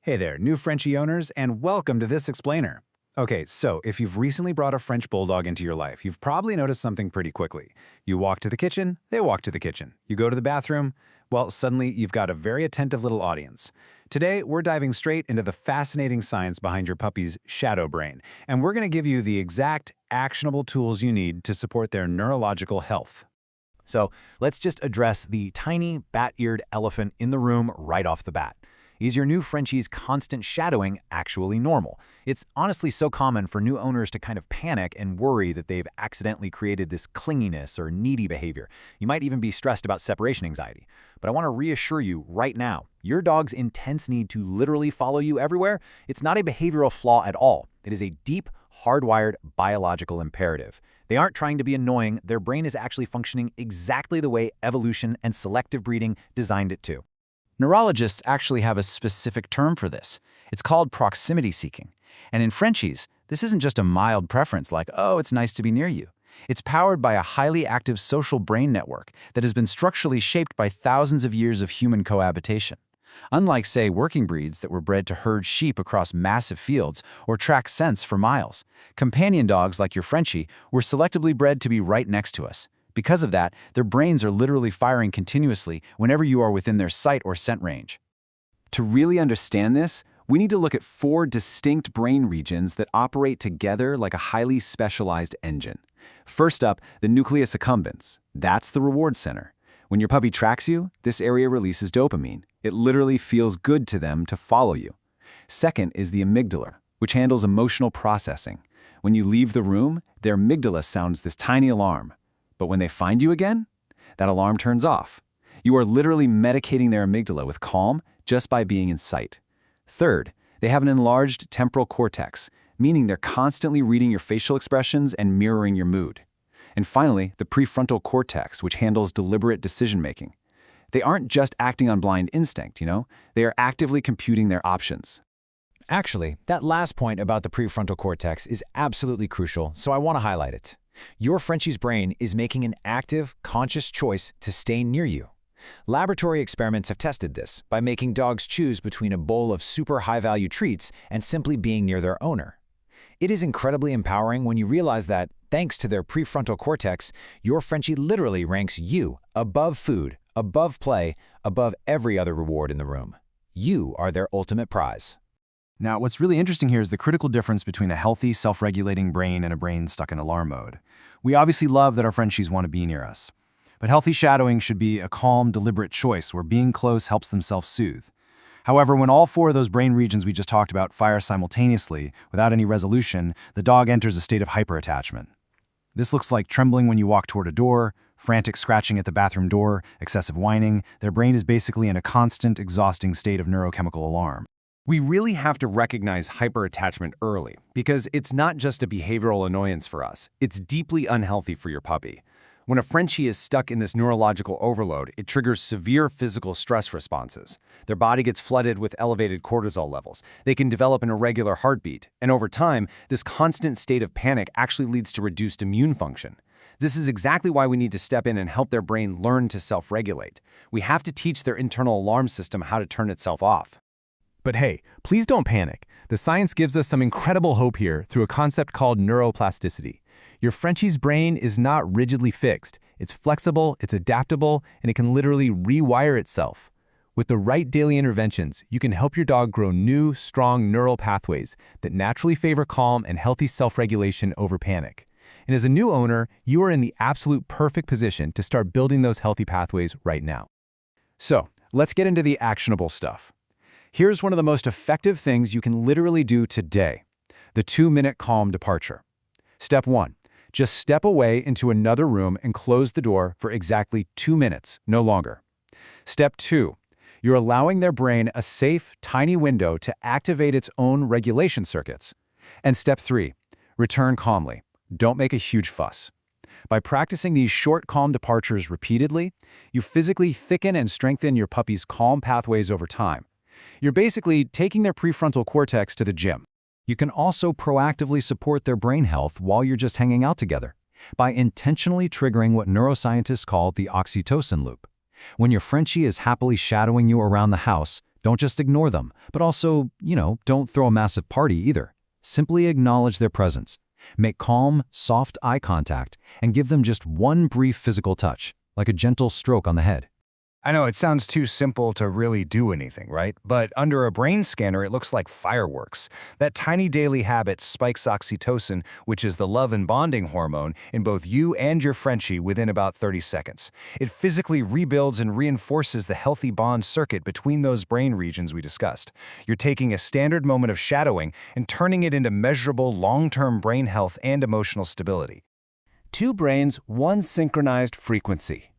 Hey there, new Frenchie owners, and welcome to this explainer. Okay, so if you've recently brought a French Bulldog into your life, you've probably noticed something pretty quickly. You walk to the kitchen, they walk to the kitchen. You go to the bathroom, well, suddenly you've got a very attentive little audience. Today, we're diving straight into the fascinating science behind your puppy's shadow brain, and we're going to give you the exact, actionable tools you need to support their neurological health. So let's just address the tiny, bat-eared elephant in the room right off the bat. Is your new Frenchie's constant shadowing actually normal? It's honestly so common for new owners to kind of panic and worry that they've accidentally created this clinginess or needy behavior. You might even be stressed about separation anxiety. But I want to reassure you right now, your dog's intense need to literally follow you everywhere, it's not a behavioral flaw at all. It is a deep, hardwired biological imperative. They aren't trying to be annoying. Their brain is actually functioning exactly the way evolution and selective breeding designed it to. Neurologists actually have a specific term for this. It's called proximity seeking. And in Frenchies, this isn't just a mild preference like, oh, it's nice to be near you. It's powered by a highly active social brain network that has been structurally shaped by thousands of years of human cohabitation. Unlike, say, working breeds that were bred to herd sheep across massive fields or track scents for miles, companion dogs like your Frenchie were selectively bred to be right next to us. Because of that, their brains are literally firing continuously whenever you are within their sight or scent range. To really understand this, we need to look at 4 distinct brain regions that operate together like a highly specialized engine. First up, the Nucleus accumbens. That's the reward center. When your puppy tracks you, this area releases dopamine. It literally feels good to them to follow you. Second is the amygdala, which handles emotional processing. When you leave the room, their amygdala sounds this tiny alarm. But when they find you again, that alarm turns off. You are literally medicating their amygdala with calm just by being in sight. Third, they have an enlarged temporal cortex, meaning they're constantly reading your facial expressions and mirroring your mood. And finally, the prefrontal cortex, which handles deliberate decision-making. They aren't just acting on blind instinct, They are actively computing their options. Actually, that last point about the prefrontal cortex is absolutely crucial, so I want to highlight it. Your Frenchie's brain is making an active, conscious choice to stay near you. Laboratory experiments have tested this by making dogs choose between a bowl of super high-value treats and simply being near their owner. It is incredibly empowering when you realize that, thanks to their prefrontal cortex, your Frenchie literally ranks you above food, above play, above every other reward in the room. You are their ultimate prize. Now, what's really interesting here is the critical difference between a healthy, self-regulating brain and a brain stuck in alarm mode. We obviously love that our Frenchies want to be near us. But healthy shadowing should be a calm, deliberate choice where being close helps them self-soothe. However, when all 4 of those brain regions we just talked about fire simultaneously, without any resolution, the dog enters a state of hyperattachment. This looks like trembling when you walk toward a door, frantic scratching at the bathroom door, excessive whining. Their brain is basically in a constant, exhausting state of neurochemical alarm. We really have to recognize hyperattachment early because it's not just a behavioral annoyance for us, it's deeply unhealthy for your puppy. When a Frenchie is stuck in this neurological overload, it triggers severe physical stress responses. Their body gets flooded with elevated cortisol levels. They can develop an irregular heartbeat, and over time, this constant state of panic actually leads to reduced immune function. This is exactly why we need to step in and help their brain learn to self-regulate. We have to teach their internal alarm system how to turn itself off. But hey, please don't panic. The science gives us some incredible hope here through a concept called neuroplasticity. Your Frenchie's brain is not rigidly fixed. It's flexible, it's adaptable, and it can literally rewire itself. With the right daily interventions, you can help your dog grow new, strong neural pathways that naturally favor calm and healthy self-regulation over panic. And as a new owner, you are in the absolute perfect position to start building those healthy pathways right now. So, let's get into the actionable stuff. Here's one of the most effective things you can literally do today: the 2-minute calm departure. Step 1. Just step away into another room and close the door for exactly 2 minutes, no longer. Step 2. You're allowing their brain a safe, tiny window to activate its own regulation circuits. And step 3. Return calmly. Don't make a huge fuss. By practicing these short, calm departures repeatedly, you physically thicken and strengthen your puppy's calm pathways over time. You're basically taking their prefrontal cortex to the gym. You can also proactively support their brain health while you're just hanging out together by intentionally triggering what neuroscientists call the oxytocin loop. When your Frenchie is happily shadowing you around the house, Don't just ignore them, but also, don't throw a massive party either. Simply acknowledge their presence. Make calm, soft eye contact and give them just one brief physical touch, like a gentle stroke on the head. I know it sounds too simple to really do anything, right? But under a brain scanner, it looks like fireworks. That tiny daily habit spikes oxytocin, which is the love and bonding hormone, in both you and your Frenchie within about 30 seconds. It physically rebuilds and reinforces the healthy bond circuit between those brain regions we discussed. You're taking a standard moment of shadowing and turning it into measurable long-term brain health and emotional stability. Two brains, one synchronized frequency.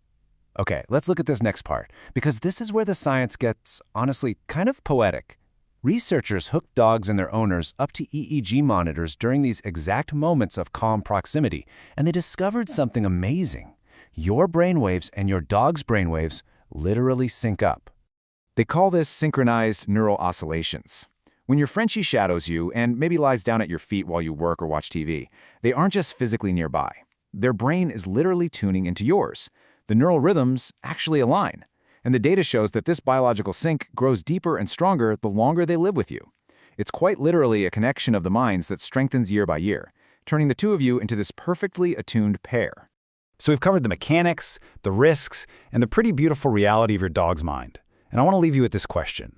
Okay, let's look at this next part, because this is where the science gets, honestly, kind of poetic. Researchers hooked dogs and their owners up to EEG monitors during these exact moments of calm proximity, and they discovered something amazing. Your brainwaves and your dog's brainwaves literally sync up. They call this synchronized neural oscillations. When your Frenchie shadows you and maybe lies down at your feet while you work or watch TV, they aren't just physically nearby. Their brain is literally tuning into yours. The neural rhythms actually align, and the data shows that this biological sync grows deeper and stronger the longer they live with you. It's quite literally a connection of the minds that strengthens year by year, turning the two of you into this perfectly attuned pair. So we've covered the mechanics, the risks, and the pretty beautiful reality of your dog's mind. And I want to leave you with this question.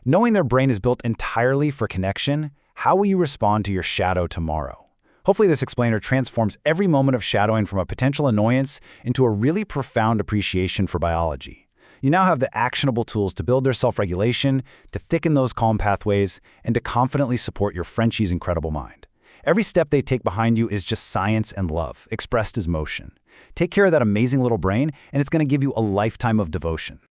Knowing their brain is built entirely for connection, how will you respond to your shadow tomorrow? Hopefully this explainer transforms every moment of shadowing from a potential annoyance into a really profound appreciation for biology. You now have the actionable tools to build their self-regulation, to thicken those calm pathways, and to confidently support your Frenchie's incredible mind. Every step they take behind you is just science and love, expressed as motion. Take care of that amazing little brain, and it's going to give you a lifetime of devotion.